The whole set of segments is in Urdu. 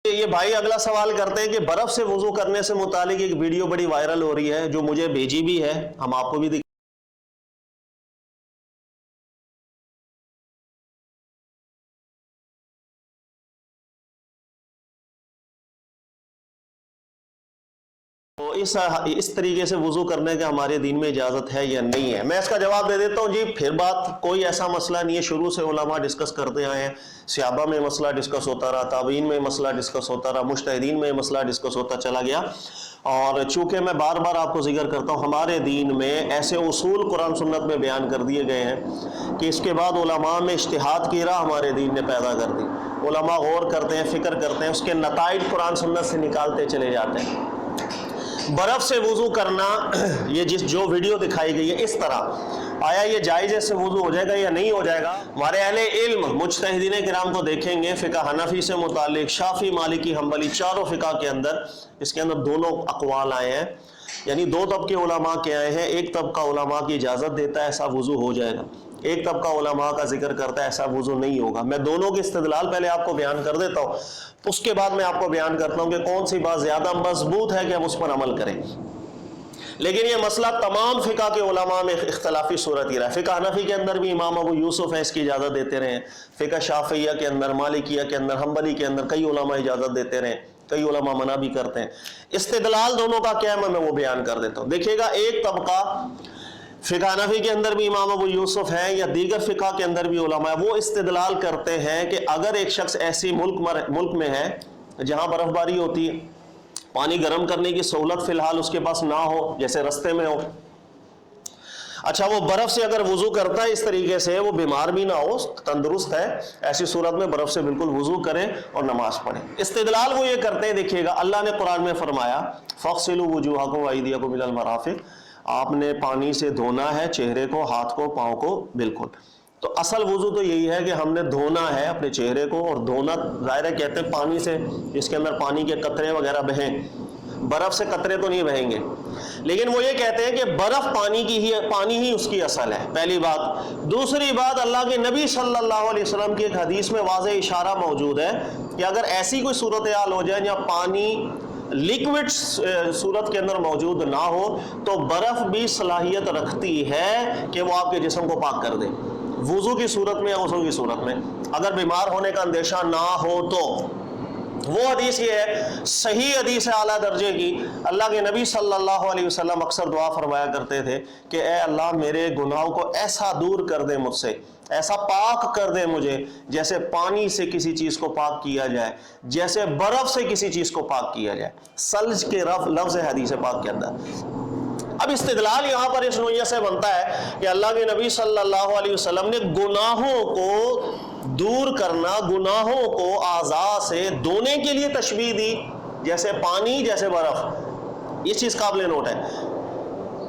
یہ بھائی اگلا سوال کرتے ہیں کہ برف سے وضو کرنے سے متعلق ایک ویڈیو بڑی وائرل ہو رہی ہے جو مجھے بھیجی بھی ہے، ہم آپ کو بھی تو اس طریقے سے وضو کرنے کا ہمارے دین میں اجازت ہے یا نہیں ہے؟ میں اس کا جواب دے دیتا ہوں جی، پھر بات کوئی ایسا مسئلہ نہیں ہے، شروع سے علماء ڈسکس کرتے آئے ہیں، صحابہ میں مسئلہ ڈسکس ہوتا رہا، تابعین میں مسئلہ ڈسکس ہوتا رہا، مجتہدین میں مسئلہ ڈسکس ہوتا چلا گیا، اور چونکہ میں بار بار آپ کو ذکر کرتا ہوں ہمارے دین میں ایسے اصول قرآن سنت میں بیان کر دیے گئے ہیں کہ اس کے بعد علماء میں اجتہاد کی راہ ہمارے دین نے پیدا کر دی، علماء غور کرتے ہیں، فکر کرتے ہیں، اس کے نتائج قرآن سنت سے نکالتے چلے جاتے ہیں۔ برف سے وضو کرنا، یہ جو ویڈیو دکھائی گئی ہے اس طرح، آیا یہ جائز سے وضو ہو جائے گا یا نہیں ہو جائے گا؟ ہمارے اہل علم مجتہدین کرام کو دیکھیں گے، فقہ حنفی سے متعلق، شافعی، مالکی، حنبلی، چاروں فقہ کے اندر اس کے اندر دونوں اقوال آئے ہیں، یعنی دو طبقے علماء کے آئے ہیں۔ ایک طبقہ علماء کی اجازت دیتا ہے ایسا وضو ہو جائے گا، ایک طبقہ علماء کا ذکر کرتا ہے ایسا وضو نہیں ہوگا۔ میں دونوں کے استدلال پہلے آپ کو بیان کر دیتا ہوں، اس کے بعد میں آپ کو بیان کرتا ہوں کہ کون سی بات زیادہ مضبوط ہے کہ ہم اس پر عمل کریں۔ لیکن یہ مسئلہ تمام فقہ کے علماء میں اختلافی صورت ہی رہا ہے۔ فقہ حنفی کے اندر بھی امام ابو یوسف ہیں، اس کی اجازت دیتے رہے ہیں، فقہ شافعیہ کے اندر، مالکیہ کے اندر، حنبلی کے اندر کئی علماء اجازت دیتے رہے ہیں، کئی علماء منع بھی کرتے ہیں۔ استدلال دونوں کا کیا ہے میں وہ بیان کر دیتا ہوں۔ دیکھیے گا، ایک طبقہ فقہ حنفی کے اندر بھی امام ابو یوسف ہیں یا دیگر فقہ کے اندر بھی علماء ہیں، وہ استدلال کرتے ہیں کہ اگر ایک شخص ایسی ملک میں ہے جہاں برف باری ہوتی ہے، پانی گرم کرنے کی سہولت فی الحال اس کے پاس نہ ہو، جیسے رستے میں ہو، اچھا وہ برف سے اگر وضو کرتا ہے اس طریقے سے، وہ بیمار بھی نہ ہو، تندرست ہے، ایسی صورت میں برف سے بالکل وضو کریں اور نماز پڑھیں۔ استدلال وہ یہ کرتے ہیں، دیکھیے گا اللہ نے قرآن میں فرمایا فَاغْسِلُوا وُجُوهَكُمْ وَأَيْدِيَكُمْ إِلَى الْمَرَافِقِ، آپ نے پانی سے دھونا ہے چہرے کو، ہاتھ کو، پاؤں کو، بالکل۔ تو اصل وضو تو یہی ہے کہ ہم نے دھونا ہے اپنے چہرے کو، اور دھونا ظاہر ہے کہتے ہیں پانی سے، اس کے اندر پانی کے قطرے وغیرہ بہیں، برف سے قطرے تو نہیں بہیں گے، لیکن وہ یہ کہتے ہیں کہ برف پانی ہی اس کی اصل ہے، پہلی بات۔ دوسری بات، اللہ کے نبی صلی اللہ علیہ وسلم کی ایک حدیث میں واضح اشارہ موجود ہے کہ اگر ایسی کوئی صورتحال ہو جائے جہاں پانی لیکوڈ صورت کے اندر موجود نہ ہو تو برف بھی صلاحیت رکھتی ہے کہ وہ آپ کے جسم کو پاک کر دے، وضو کی صورت میں یا غسل کی صورت میں، اگر بیمار ہونے کا اندیشہ نہ ہو تو۔ وہ حدیث یہ ہے، صحیح حدیث اعلیٰ درجے کی، اللہ کے نبی صلی اللہ علیہ وسلم اکثر دعا فرمایا کرتے تھے کہ اے اللہ میرے گناہوں کو ایسا دور کر دے مجھ سے، ایسا پاک کر دے مجھے، جیسے پانی سے کسی چیز کو پاک کیا جائے، جیسے برف سے کسی چیز کو پاک کیا جائے، ثلج کے لفظ ہے حدیث پاک کے اندر۔ اب استدلال یہاں پر اس نوعیت سے بنتا ہے کہ اللہ کے نبی صلی اللہ علیہ وسلم نے گناہوں کو دور کرنا، گناہوں کو اعضاء سے دھونے کے لیے تشبیہ دی، جیسے پانی، جیسے برف۔ یہ چیز قابل نوٹ ہے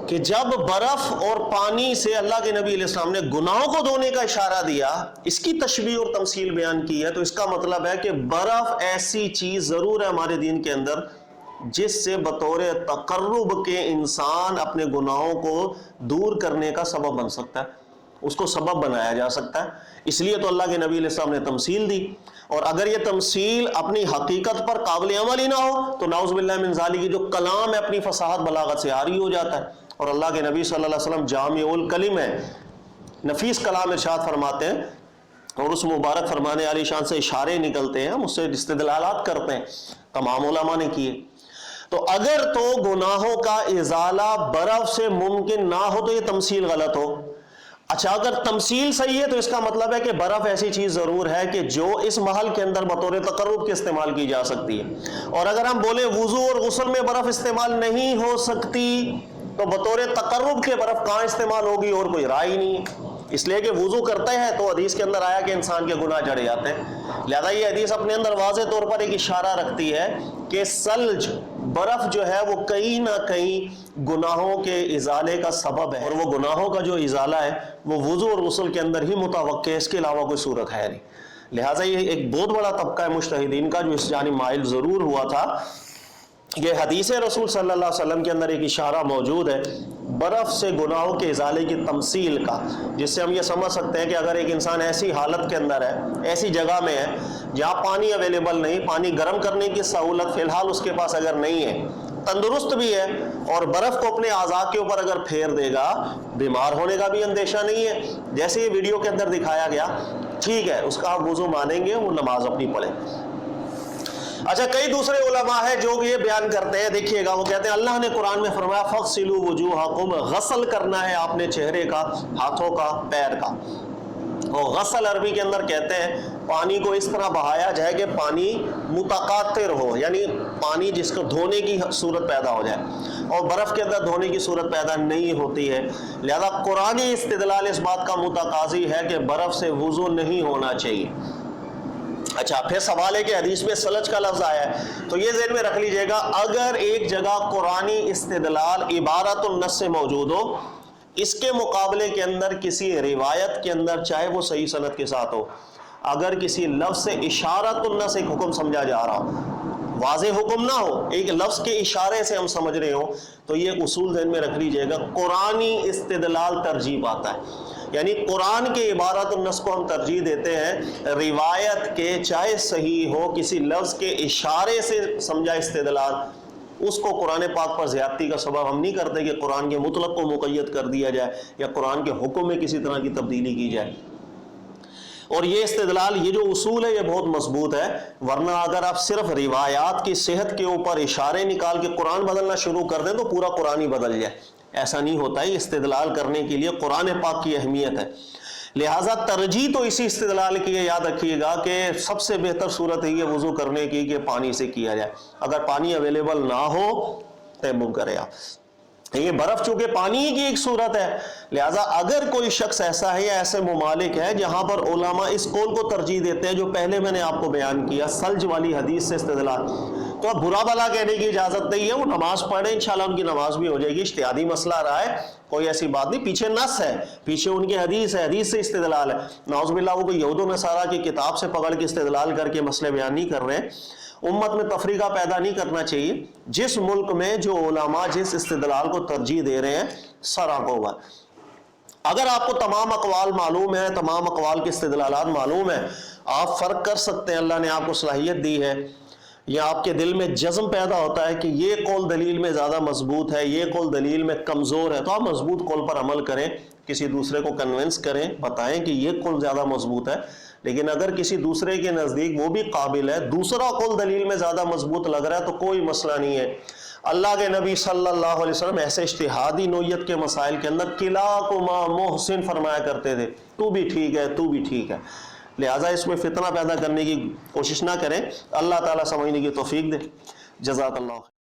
کہ جب برف اور پانی سے اللہ کے نبی علیہ السلام نے گناہوں کو دھونے کا اشارہ دیا، اس کی تشبیہ اور تمثیل بیان کی ہے، تو اس کا مطلب ہے کہ برف ایسی چیز ضرور ہے ہمارے دین کے اندر جس سے بطور تقرب کے انسان اپنے گناہوں کو دور کرنے کا سبب بن سکتا ہے، اس کو سبب بنایا جا سکتا ہے۔ اس لیے تو اللہ کے نبی علیہ السلام نے تمثیل دی، اور اگر یہ تمثیل اپنی حقیقت پر قابل عمل ہی نہ ہو تو نعوذ باللہ من ذالک کی جو کلام ہے اپنی فصاحت بلاغت سے عاری ہو جاتا ہے۔ اور اللہ کے نبی صلی اللہ علیہ وسلم جامع الکلم ہے، نفیس کلام ارشاد فرماتے ہیں، اور اس مبارک فرمانے علی شان سے اشارے نکلتے ہیں، ہم اس سے استدلالات کرتے ہیں، تمام علماء نے کیے۔ تو اگر تو گناہوں کا ازالہ برف سے ممکن نہ ہو تو یہ تمثیل غلط ہو۔ اچھا اگر تمثیل صحیح ہے تو اس کا مطلب ہے کہ برف ایسی چیز ضرور ہے کہ جو اس محل کے اندر بطور تقرب کے استعمال کی جا سکتی ہے، اور اگر ہم بولیں وضو اور غسل میں برف استعمال نہیں ہو سکتی تو بطور تقرب کے برف کہاں استعمال ہوگی، اور کوئی رائے ہی نہیں ہے۔ اس لیے کہ وضو کرتے ہیں تو حدیث کے اندر آیا کہ انسان کے گناہ جڑ جاتے ہیں، لہذا یہ حدیث اپنے اندر واضح طور پر ایک اشارہ رکھتی ہے کہ ثلج، برف جو ہے وہ کہیں نہ کہیں گناہوں کے ازالے کا سبب ہے، اور وہ گناہوں کا جو ازالہ ہے وہ وضو اور غسل کے اندر ہی متوقع ہے، اس کے علاوہ کوئی صورت ہے نہیں۔ لہٰذا یہ ایک بہت بڑا طبقہ ہے مجتہدین کا جو اس جانب مائل ضرور ہوا تھا، یہ حدیث رسول صلی اللہ علیہ وسلم کے اندر ایک اشارہ موجود ہے برف سے گناہوں کے ازالے کی تمثیل کا، جس سے ہم یہ سمجھ سکتے ہیں کہ اگر ایک انسان ایسی حالت کے اندر ہے، ایسی جگہ میں ہے جہاں پانی اویلیبل نہیں، پانی گرم کرنے کی سہولت فی الحال اس کے پاس اگر نہیں ہے، تندرست بھی ہے اور برف کو اپنے اعضاء کے اوپر اگر پھیر دے گا، بیمار ہونے کا بھی اندیشہ نہیں ہے، جیسے یہ ویڈیو کے اندر دکھایا گیا، ٹھیک ہے، اس کا آپ وضو مانیں گے، وہ نماز اپنی پڑھیں۔ اچھا، کئی دوسرے علماء ہیں جو یہ بیان کرتے ہیں، دیکھیے گا، وہ کہتے ہیں اللہ نے قرآن میں فرمایا فَغْسِلُوا وُجُوهَكُمْ، غسل کرنا ہے آپ نے چہرے کا، ہاتھوں کا، پیر کا۔ اور غسل عربی کے اندر کہتے ہیں پانی کو اس طرح بہایا جائے کہ پانی متقاطر ہو، یعنی پانی جس کو دھونے کی صورت پیدا ہو جائے، اور برف کے اندر دھونے کی صورت پیدا نہیں ہوتی ہے، لہذا قرآنی استدلال اس بات کا متقاضی ہے کہ برف سے وضو نہیں ہونا چاہیے۔ اچھا، پھر سوال ہے کہ حدیث میں سلج کا لفظ آیا ہے، تو یہ ذہن میں رکھ لیجئے گا، اگر ایک جگہ قرآنی استدلال عبارت النص سے موجود ہو، اس کے مقابلے کے اندر کسی روایت کے اندر، چاہے وہ صحیح سند کے ساتھ ہو، اگر کسی لفظ سے اشارت النص ایک حکم سمجھا جا رہا ہو، واضح حکم نہ ہو، ایک لفظ کے اشارے سے ہم سمجھ رہے ہوں، تو یہ اصول ذہن میں رکھ لیجئے گا، قرآنی استدلال ترجیح پاتا ہے، یعنی قرآن کے عبارت النص کو ہم ترجیح دیتے ہیں، روایت کے چاہے صحیح ہو، کسی لفظ کے اشارے سے سمجھا استدلال، اس کو قرآن پاک پر زیادتی کا سبب ہم نہیں کرتے کہ قرآن کے مطلق کو مقید کر دیا جائے یا قرآن کے حکم میں کسی طرح کی تبدیلی کی جائے۔ اور یہ استدلال، یہ جو اصول ہے، یہ بہت مضبوط ہے، ورنہ اگر آپ صرف روایات کی صحت کے اوپر اشارے نکال کے قرآن بدلنا شروع کر دیں تو پورا قرآن ہی بدل جائے، ایسا نہیں ہوتا ہے۔ استدلال کرنے کے لیے قرآن پاک کی اہمیت ہے، لہٰذا ترجیح تو اسی استدلال کی ہے۔ یاد رکھیے گا کہ سب سے بہتر صورت ہے یہ وضو کرنے کی کہ پانی سے کیا جائے، اگر پانی اویلیبل نہ ہو تیمم کرے آپ۔ یہ برف چونکہ پانی کی ایک صورت ہے، لہٰذا اگر کوئی شخص ایسا ہے یا ایسے ممالک ہے جہاں پر علماء اس قول کو ترجیح دیتے ہیں جو پہلے میں نے آپ کو بیان کیا، سلج والی حدیث سے استدلال، تو اب برا بھلا کہنے کی اجازت نہیں ہے، وہ نماز پڑھیں، انشاءاللہ ان کی نماز بھی ہو جائے گی، اجتہادی مسئلہ رہا ہے، کوئی ایسی بات نہیں، پیچھے نص ہے، پیچھے ان کی حدیث ہے، حدیث سے استدلال ہے، نعوذ باللہ وہ کوئی یہود و نصارہ کی کتاب سے پکڑ کے استدلال کر کے مسئلے بیان نہیں کر رہے ہیں۔ امت میں تفریقہ پیدا نہیں کرنا چاہیے، جس ملک میں جو علماء جس استدلال کو ترجیح دے رہے ہیں سر آنکھوں پر، اگر آپ کو تمام اقوال معلوم ہے، تمام اقوال کے استدلالات معلوم ہیں، آپ فرق کر سکتے ہیں، اللہ نے آپ کو صلاحیت دی ہے، یا آپ کے دل میں جزم پیدا ہوتا ہے کہ یہ قول دلیل میں زیادہ مضبوط ہے، یہ قول دلیل میں کمزور ہے، تو آپ مضبوط قول پر عمل کریں، کسی دوسرے کو کنونس کریں، بتائیں کہ یہ قول زیادہ مضبوط ہے۔ لیکن اگر کسی دوسرے کے نزدیک وہ بھی قابل ہے، دوسرا قول دلیل میں زیادہ مضبوط لگ رہا ہے، تو کوئی مسئلہ نہیں ہے۔ اللہ کے نبی صلی اللہ علیہ وسلم ایسے اجتہادی نوعیت کے مسائل کے اندر کلاکما محسن فرمایا کرتے تھے، تو بھی ٹھیک ہے، تو بھی ٹھیک ہے، لہٰذا اس میں فتنہ پیدا کرنے کی کوشش نہ کریں، اللہ تعالیٰ سمجھنے کی توفیق دے۔ جزاک اللہ۔